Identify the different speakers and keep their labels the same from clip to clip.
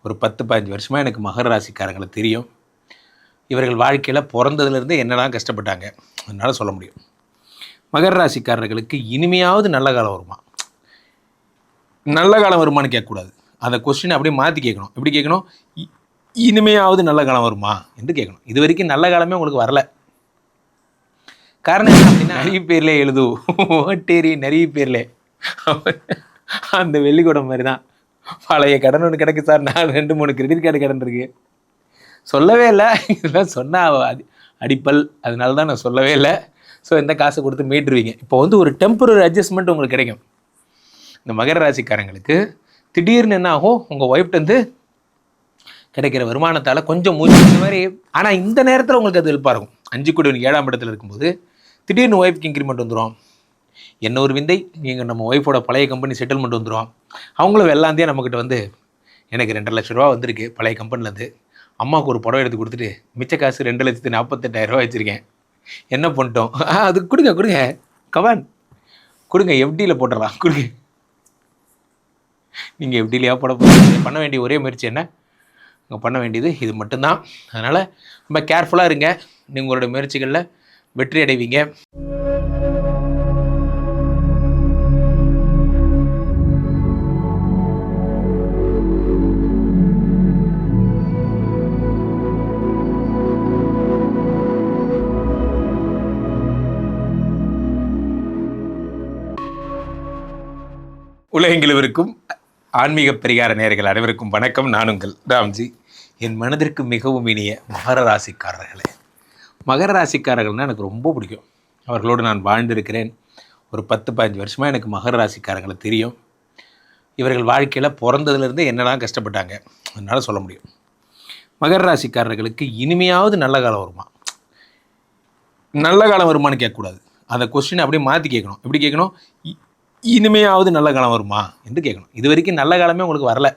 Speaker 1: ஒரு 10-15 வருஷமாக எனக்கு மகர ராசிக்காரங்களை தெரியும். இவர்கள் வாழ்க்கையில் பிறந்ததுலேருந்து என்னெல்லாம் கஷ்டப்பட்டாங்க அதனால் சொல்ல முடியும். மகர ராசிக்காரர்களுக்கு இனிமையாவது நல்ல காலம் வருமா? நல்ல காலம் வருமானு கேட்கக்கூடாது. அந்த கொஸ்டினை அப்படியே மாற்றி கேட்கணும். எப்படி கேட்கணும்? இனிமையாவது நல்ல காலம் வருமா என்று கேட்கணும். இது வரைக்கும் நல்ல காலமே உங்களுக்கு வரல. காரணம் என்ன அப்படின்னா, நிறைய பேர்ல எழுதுவோம் ஓட்டேரி நிறைய பேர்ல அந்த வெள்ளிக்கூடம் மாதிரி தான். பழைய கடன் ஒன்று கிடைக்கு சார், நான் 2-3 கிரெடிட் கார்டு கடன் இருக்கு, சொல்லவே இல்லை. இதெல்லாம் சொன்னால் அடிப்பல், அதனால தான் நான் சொல்லவே இல்லை. ஸோ இந்த காசை கொடுத்து மீட்டுருவீங்க. இப்போ ஒரு டெம்பரரி அட்ஜஸ்ட்மெண்ட் உங்களுக்கு கிடைக்கும். இந்த மகர ராசிக்காரங்களுக்கு திடீர்னு என்ன ஆகும், உங்கள் ஒய்ஃப்ட்டு கிடைக்கிற வருமானத்தால் கொஞ்சம் மூச்சு இந்த மாதிரி. ஆனால் இந்த நேரத்தில் உங்களுக்கு அது ஹெல்ப்பாக இருக்கும். 5 கோடி 7ஆம் இடத்துல இருக்கும்போது திடீர்னு ஒய்ஃப்க்கு இன்க்ரிமெண்ட் வந்துடும். என்ன ஒரு விந்தை, நீங்கள் நம்ம ஒய்ஃபோட பழைய கம்பெனி செட்டில்மெண்ட் வந்துடும். அவங்களும் வெள்ளாந்தே நம்மக்கிட்ட எனக்கு 2 லட்ச ரூபா வந்திருக்கு பழைய கம்பெனிலேருந்து, அம்மாவுக்கு ஒரு புடவை எடுத்து கொடுத்துட்டு மிச்ச காசு 2,48,000 வச்சுருக்கேன், என்ன பண்ணிட்டோம், அது கொடுங்க கவான் கொடுங்க, எஃப்டியில் போட்டுடலாம், கொடுங்க. நீங்கள் எஃப்டிலையாக போட போகிறீங்க. பண்ண வேண்டிய ஒரே முயற்சி என்ன, நீங்கள் பண்ண வேண்டியது இது மட்டும்தான். அதனால் ரொம்ப கேர்ஃபுல்லாக இருங்க. நீங்கள் உங்களோட முயற்சிகளில் வெற்றி அடைவீங்க. உலகெங்கிலும் ஆன்மீக பரிகார நேயர்கள் அனைவருக்கும் வணக்கம். நான் உங்கள் ராம்ஜி. என் மனதிற்கு மிகவும் இனிய மகர ராசிக்காரர்களே, மகர ராசிக்காரர்கள்னால் எனக்கு ரொம்ப பிடிக்கும். அவர்களோடு நான் வாழ்ந்திருக்கிறேன். ஒரு 10-15 வருஷமாக எனக்கு மகர ராசிக்காரங்களை தெரியும். இவர்கள் வாழ்க்கையில் பிறந்ததுலேருந்து என்னெல்லாம் கஷ்டப்பட்டாங்க அதனால் சொல்ல முடியும். மகர ராசிக்காரர்களுக்கு இனிமையாவது நல்ல காலம் வருமா? நல்ல காலம் வருமானு கேட்கக்கூடாது. அந்த கொஸ்டினை அப்படியே மாற்றி கேட்கணும். எப்படி கேட்கணும்? இனிமையாவது நல்ல காலம் வருமா என்று கேட்கணும். இது வரைக்கும் நல்ல காலமே உங்களுக்கு வரல.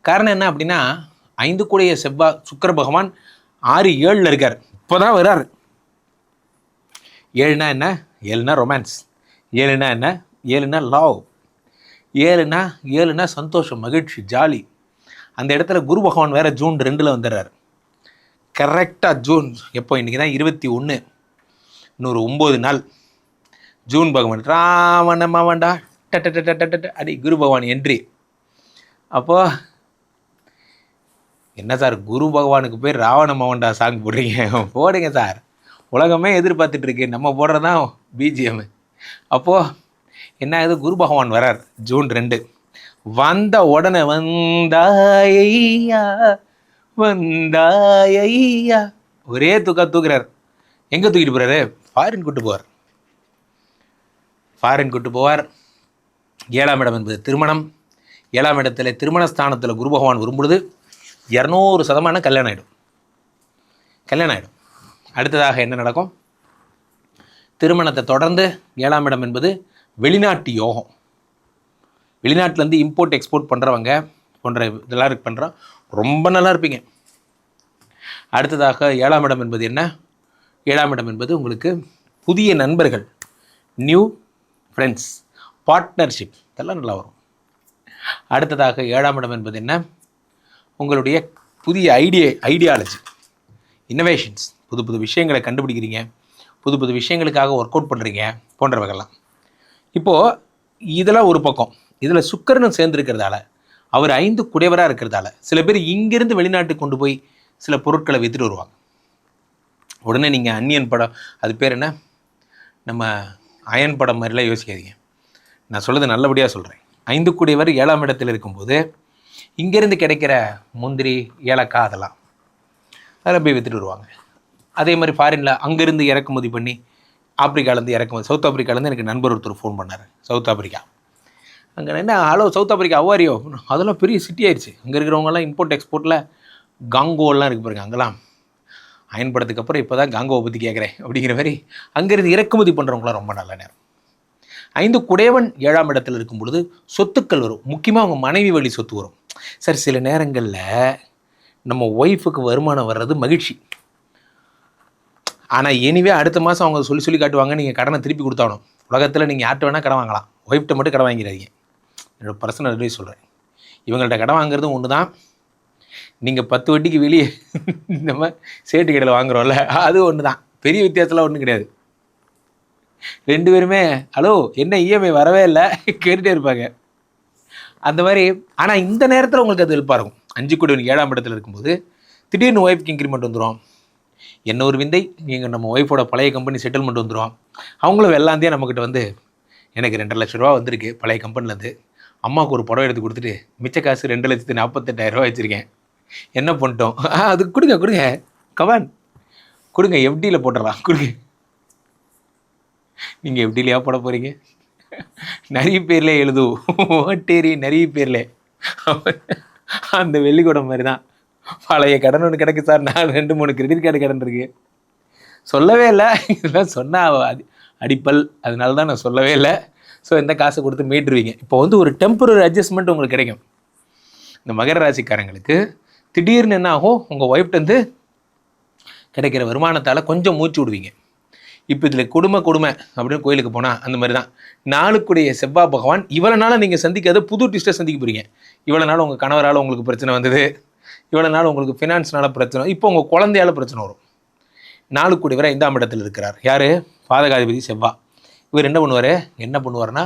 Speaker 1: காரணம் என்ன அப்படின்னா, 5 கூடிய செவ்வாய் சுக்கிர பகவான் 6-7 இருக்கார். இப்போ தான் வர்றார். 7னா என்ன? 7னா ரொமான்ஸ். 7னா என்ன? 7னா லவ். 7னா சந்தோஷம், மகிழ்ச்சி, ஜாலி. அந்த இடத்துல குரு பகவான் வேறு ஜூன் 2 வந்துடுறார். கரெக்டாக ஜூன் எப்போ, இன்றைக்கி தான் 21, இன்னொரு 9 நாள் ஜூன் பகவான் ராவண மாவண்டா அடி குரு பகவான் என்ட்ரி. அப்போது என்ன சார், குரு பகவானுக்கு போய் ராவண மாவண்டா சாங் போடுறீங்க? போடுங்க சார், உலகமே எதிர்பார்த்துட்ருக்கு, நம்ம போடுறதான் பிஜிஎம். அப்போது என்ன ஆகுது, குரு பகவான் வரார் ஜூன் 2. வந்த உடனே வந்தாயா ஒரே தூக்குறார். எங்கே தூக்கிட்டு போகிறாரு? ஃபாரின் கூட்டு போவார். 7ஆம் இடம் என்பது திருமணம். 7ஆம் இடத்துல திருமணஸ்தானத்தில் குரு பகவான் வரும்பொழுது 200% கல்யாணம் ஆகிடும். அடுத்ததாக என்ன நடக்கும்? திருமணத்தை தொடர்ந்து 7ஆம் இடம் என்பது வெளிநாட்டு யோகம். வெளிநாட்டிலேருந்து இம்போர்ட் எக்ஸ்போர்ட் பண்ணுறவங்க போன்ற இதெல்லாம் பண்ணுறோம், ரொம்ப நல்லா இருப்பீங்க. அடுத்ததாக 7ஆம் இடம் என்பது என்ன? 7ஆம் இடம் என்பது உங்களுக்கு புதிய நண்பர்கள், நியூ ஃப்ரெண்ட்ஸ், பார்ட்னர்ஷிப், இதெல்லாம் நல்லா வரும். அடுத்ததாக 7ஆம் இடம் என்பது என்ன? உங்களுடைய புதிய ஐடியாலஜி, இன்னோவேஷன்ஸ், புது விஷயங்களை கண்டுபிடிக்கிறீங்க, புது விஷயங்களுக்காக ஒர்க் அவுட் பண்ணுறீங்க போன்றவர்கள்லாம். இப்போது இதெல்லாம் ஒரு பக்கம். இதில் சுக்கிரனும் சேர்ந்துருக்கிறதால, அவர் 5 குடைவராக இருக்கிறதால சில பேர் இங்கேருந்து வெளிநாட்டுக்கு கொண்டு போய் சில பொருட்களை விற்றுட்டு வருவாங்க. உடனே நீங்கள் அந்நியன் படம், அது பேர் என்ன, நம்ம அயன் படம் மாதிரிலாம் யோசிக்காதீங்க. நான் சொல்கிறது நல்லபடியாக சொல்கிறேன். 5 கூடியவர் 7ஆம் இடத்தில் இருக்கும்போது இங்கேருந்து கிடைக்கிற முந்திரி, ஏலக்காய் அதெல்லாம் போய் விற்றுட்டு வருவாங்க. அதே மாதிரி ஃபாரினில் அங்கேருந்து இறக்குமதி பண்ணி, ஆப்பிரிக்காலேருந்து இறக்குமதி, சவுத் ஆப்பிரிக்காலேருந்து எனக்கு நண்பர் ஒருத்தர் ஃபோன் பண்ணார், சவுத் ஆப்பிரிக்கா. அங்கே என்ன, ஹலோ சவுத் ஆப்பிரிக்கா அவ்வாரியோ, அதெல்லாம் பெரிய சிட்டி ஆயிடுச்சு. அங்கே இருக்கிறவங்கலாம் இம்போர்ட் எக்ஸ்போர்ட்டில் காங்கோலாம் இருக்குது பாருங்க, அங்கெல்லாம் அயன் படத்துக்கு அப்புறம் இப்போ தான் காங்கோவை பற்றி கேட்குறேன் அப்படிங்கிற மாதிரி அங்கேருந்து இறக்குமதி பண்ணுறவங்களாம் ரொம்ப நல்ல நேரம். 5 குடையவன் 7ஆம் இடத்துல இருக்கும் பொழுது சொத்துக்கள் வரும். முக்கியமாக அவங்க மனைவி வழி சொத்து வரும். சார், சில நேரங்களில் நம்ம ஒய்ஃபுக்கு வருமானம் வர்றது மகிழ்ச்சி. ஆனால் எனிவே அடுத்த மாதம் அவங்க சொல்லி காட்டுவாங்க, நீங்கள் கடனை திருப்பி கொடுத்தாகணும். உலகத்தில் நீங்கள் யார்கிட்ட வேணால் கடன் வாங்கலாம், ஒய்ஃப்ட்ட மட்டும் கடன் வாங்கிறாதீங்க. என்னோடய பர்சனல் அட்வைஸ் சொல்கிறேன். இவங்கள்ட்ட கடன் வாங்குறதும் ஒன்று தான், நீங்கள் 10 வட்டிக்கு வெளியே நம்ம சேட்டு கடையில் வாங்குகிறோம்ல அது ஒன்று தான். பெரிய வித்தியாசம்லாம் ஒன்றும் கிடையாது. 2 பேருமே ஹலோ என்ன இஎம்ஐ வரவே இல்லை கேட்டுகிட்டே இருப்பாங்க அந்த மாதிரி. ஆனால் இந்த நேரத்தில் உங்களுக்கு அது ஹெல்ப்பாக இருக்கும். 5 கோடி 7ஆம் இடத்துல இருக்கும்போது திடீர்னு ஒய்ஃப்க்கு இன்க்ரிமெண்ட் வந்துடும். என்ன ஒரு விந்தை, நீங்கள் நம்ம ஒய்ஃபோட பழைய கம்பெனி செட்டில்மெண்ட் வந்துடும். அவங்களும் வெள்ளாந்தியாக நம்மக்கிட்ட வந்து எனக்கு 2.5 லட்ச ரூபா வந்திருக்கு பழைய கம்பெனிலேருந்து, அம்மாவுக்கு ஒரு புடவை எடுத்து கொடுத்துட்டு மிச்ச காசு 2,48,000 வச்சுருக்கேன், என்ன பண்ணிட்டோம், அது கொடுங்க கவான் கொடுங்க, எஃப்டியில் போட்டுடலாம் கொடுங்க. நீங்கள் எஃப்டிலையா போட போகிறீங்க? நிறைய பேர்லேயே எழுதுவோம் ஓட்டேரி, நிறைய பேர்ல அந்த வெள்ளிக்கூடம் மாதிரி தான். பழைய கடன் ஒன்று கிடக்கு சார், நான் 2-3 கிரெடிட் கார்டு கடன் இருக்கு, சொல்லவே இல்லை. இதெல்லாம் சொன்னால் அடிப்பல், அதனால தான் நான் சொல்லவே இல்லை. ஸோ இந்த காசை கொடுத்து மீட்டுருவீங்க. இப்போ வந்து ஒரு டெம்பரரி அட்ஜஸ்ட்மெண்ட் உங்களுக்கு கிடைக்கும். இந்த மகர ராசிக்காரங்களுக்கு திடீர்னு என்ன ஆகும், உங்கள் ஒய்ஃப்டேருந்து கிடைக்கிற வருமானத்தால் கொஞ்சம் மூச்சு விடுவீங்க. இப்போ இதில் கொடுமை அப்படின்னு கோயிலுக்கு போனால் அந்த மாதிரி தான். நாளுக்குடைய செவ்வாய் பகவான் இவ்வளோ நாள் நீங்கள் சந்திக்காத புது ட்விஸ்ட்டை சந்திக்க போகிறீங்க. இவ்வளோ நாள் உங்கள் கணவரால் உங்களுக்கு பிரச்சனை வந்தது, இவ்வளோ நாள் உங்களுக்கு ஃபினான்ஸ்னால பிரச்சனை, இப்போ உங்கள் குழந்தையால் பிரச்சனை வரும். நாளுக்குடையவரை 5ஆம் இடத்தில் இருக்கிறார் யார்? பாதகாதிபதி செவ்வாய். இவர் என்ன பண்ணுவார்னா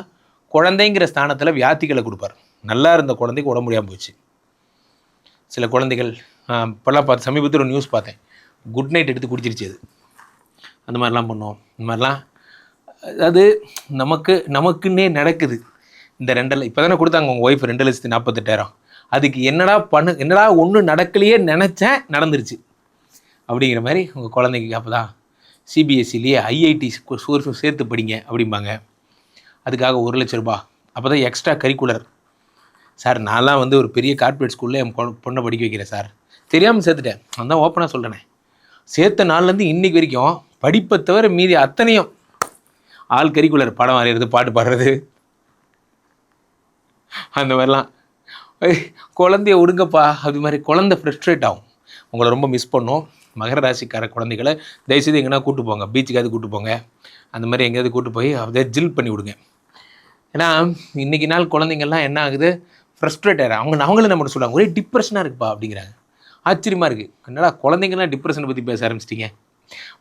Speaker 1: குழந்தைங்கிற ஸ்தானத்தில் வியாதிகளை கொடுப்பார். நல்லா இருந்த குழந்தைக்கு உடம்பு முடியாமல் போச்சு. சில குழந்தைகள் இப்போல்லாம் பார்த்து சமீபத்தில் ஒரு நியூஸ் பார்த்தேன், குட் நைட் எடுத்து குடிச்சிருச்சு. அது அந்த மாதிரிலாம் பண்ணோம். இந்த மாதிரிலாம் அது நமக்குன்னே நடக்குது. இந்த 2 இப்போ தானே கொடுத்தாங்க உங்கள் ஒய்ஃப் 2,48,000. அதுக்கு என்னடா ஒன்றும் நடக்கலையே நினச்சேன், நடந்துருச்சு அப்படிங்கிற மாதிரி. உங்கள் குழந்தைக்கு அப்போ தான் சிபிஎஸ்சிலேயே ஐஐடி சேர்த்து படிங்க அப்படிம்பாங்க. அதுக்காக 1 லட்ச ரூபா. அப்போ தான் எக்ஸ்ட்ரா கரிக்குலர். சார் நான்லாம் வந்து ஒரு பெரிய கார்ப்பரேட் ஸ்கூலில் என் பொண்ணை படிக்க வைக்கிறேன் சார், தெரியாமல் சேர்த்துட்டேன். நான் தான் ஓப்பனாக சொல்கிறேனே, சேர்த்த நாள்லேருந்து இன்றைக்கி வரைக்கும் படிப்பை தவிர மீதி அத்தனையும் ஆல் கரிக்குலர். படம் வரைகிறது, பாட்டு பாடுறது, அந்த மாதிரிலாம். குழந்தைய விடுங்கப்பா அப்படி மாதிரி. குழந்தை ஃப்ரஸ்ட்ரேட் ஆகும், உங்களை ரொம்ப மிஸ் பண்ணும். மகர ராசிக்கார குழந்தைகளை தயவுசெய்து எங்கன்னா கூட்டு போங்க, பீச்சுக்காவது கூட்டு போங்க, அந்த மாதிரி எங்கேயாவது கூட்டு போய் அதை ஜில் பண்ணி விடுங்க. ஏன்னா இன்றைக்கி நாள் குழந்தைங்கள்லாம் என்ன ஆகுது, ஃப்ரஸ்ட்ரேட் ஆகிறாங்க. அவங்களும் நம்ம சொல்லுவாங்க ஒரே டிப்ரெஷனாக இருக்குப்பா அப்படிங்கிறாங்க. ஆச்சரியமாக இருக்குது, என்னடா குழந்தைங்களாம் டிப்ரெஷனை பற்றி பேச ஆரம்பிச்சிட்டிங்க.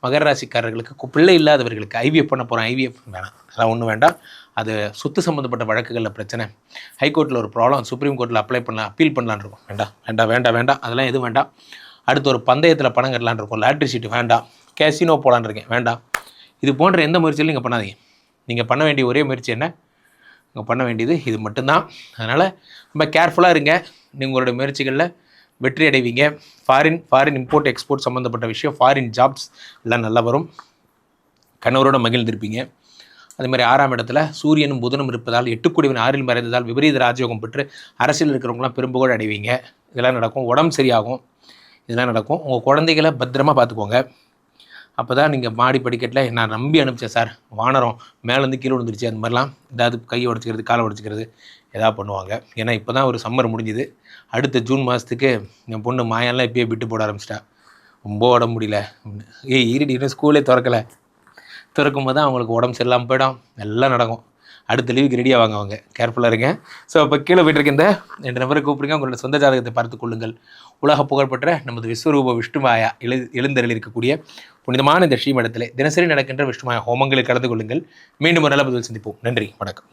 Speaker 1: மகர ராசிக்காரர்களுக்கு பிள்ளை இல்லாதவர்களுக்கு ஐவிஎஃப் பண்ண போகிறோம். ஐவிஎஃப் வேணாம், அதெல்லாம் ஒன்றும் வேண்டாம். அது சொத்து சம்மந்தப்பட்ட வழக்குகளில் பிரச்சனை, ஹைகோர்ட்டில் ஒரு ப்ராப்ளம், சுப்ரீம் கோர்ட்டில் அப்ளை பண்ணலாம், அப்பீல் பண்ணலான் இருக்கும். வேண்டாம் அதெல்லாம் எதுவும் வேண்டாம். அடுத்து ஒரு பந்தயத்தில் பணம் கட்டலான் இருக்கும், லாட்ரி சீட்டு வேண்டாம், கேசினோ போலான் இருக்கேன் வேண்டாம். இது போன்ற எந்த முயற்சியிலும் நீங்கள் பண்ணாதீங்க. நீங்கள் பண்ண வேண்டிய ஒரே முயற்சி என்ன, நீங்கள் பண்ண வேண்டியது இது மட்டும்தான். அதனால் ரொம்ப கேர்ஃபுல்லாக இருங்க. உங்களோட முயற்சிகளில் வெற்றி அடைவீங்க. ஃபாரின் இம்போர்ட் எக்ஸ்போர்ட் சம்மந்தப்பட்ட விஷயம், ஃபாரின் ஜாப்ஸ் எல்லாம் நல்லா வரும். கணவரோட மகிழ்ந்திருப்பீங்க. அதே மாதிரி 6ஆம் இடத்துல சூரியனும் புதனும் இருப்பதால் 8 கோடிவன் 6இல் மறைந்ததால் விபரீத ராஜயோகம் பெற்று அரசியல் இருக்கிறவங்களாம் பெரும்புகழ் அடைவீங்க. இதெல்லாம் நடக்கும். உடம்பு சரியாகும், இதெல்லாம் நடக்கும். உங்கள் குழந்தைகளை பத்திரமா பார்த்துக்கோங்க. அப்போ தான் நீங்கள் மாடி படிக்கட்டில் நான் நம்பி அனுப்பிச்சேன் சார், வானரம் மேலேருந்து கீழே விழுந்துருச்சு, அந்த மாதிரிலாம் ஏதாவது கையை உடச்சிக்கிறது, காலை உடச்சிக்கிறது எதாவது பண்ணுவாங்க. ஏன்னா இப்போ தான் ஒரு சம்மர் முடிஞ்சுது. அடுத்த ஜூன் மாதத்துக்கு என் பொண்ணு மாயெல்லாம் இப்போயே விட்டு போட ஆரம்பிச்சிட்டா, ரொம்ப உடம்பு முடியல. இன்னும் ஸ்கூலே திறக்கும் போது தான் அவங்களுக்கு உடம்பு சரியில்லாமல் போயிடும், எல்லாம் நடக்கும். அடுத்த லீவுக்கு ரெடியாக வாங்க, அவங்க கேர்ஃபுல்லாக இருங்க. ஸோ இப்போ கீழே போய்ட்டு இந்த 2 நபரை கூப்பிடுங்க, உங்களோட சொந்த ஜாதகத்தை பார்த்து கொள்ளுங்கள். உலக புகழ்பெற்ற நமது விஸ்வரூப விஷ்ணுமாயா எழுந்தருள் இருக்கக்கூடிய புனிதமான இந்த ஸ்ரீமடத்தில் தினசரி நடக்கின்ற விஷ்ணுமாயா ஹோமங்களில் கலந்து கொள்ளுங்கள். மீண்டும் ஒரு நல்ல பதில் சந்திப்போம். நன்றி, வணக்கம்.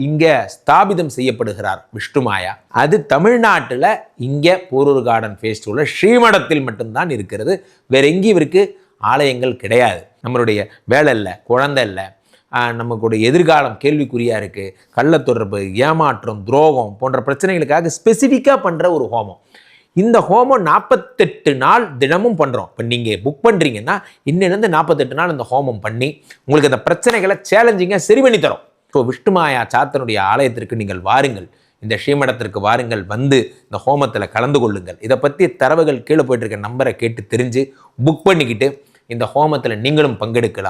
Speaker 1: இங்கே ஸ்தாபிதம் செய்யப்படுகிறார் விஷ்ணுமாயா. அது தமிழ்நாட்டில் இங்கே போரூர் கார்டன் ஃபேஸ் 2ல ஸ்ரீமடத்தில் மட்டும்தான் இருக்கிறது. வேற எங்கேயும் இவருக்கு ஆலயங்கள் கிடையாது. நம்மளுடைய வேலை இல்லை, குழந்தை இல்லை, நமக்குடைய எதிர்காலம் கேள்விக்குறியாக இருக்குது, கள்ள தொடர்பு, ஏமாற்றம், துரோகம் போன்ற பிரச்சனைகளுக்காக ஸ்பெசிஃபிக்காக பண்ணுற ஒரு ஹோமம். இந்த ஹோமம் 48 நாள் தினமும் பண்ணுறோம். இப்போ நீங்கள் புக் பண்ணுறீங்கன்னா இன்னிலிருந்து 48 நாள் இந்த ஹோமம் பண்ணி உங்களுக்கு அந்த பிரச்சனைகளை சேலஞ்சிங்காக சரி பண்ணி தரோம். ஸோ விஷ்ணுமாயா சாத்தனுடைய ஆலயத்திற்கு நீங்கள் வாருங்கள், இந்த ஸ்ரீமடத்திற்கு வாருங்கள், வந்து இந்த ஹோமத்தில் கலந்து கொள்ளுங்கள். இதை பற்றி தரவுகள் கீழே போயிட்டு இருக்க நம்பரை கேட்டு தெரிஞ்சு புக் பண்ணிக்கிட்டு இந்த ஹோமத்தில் நீங்களும் பங்கெடுக்கலாம்.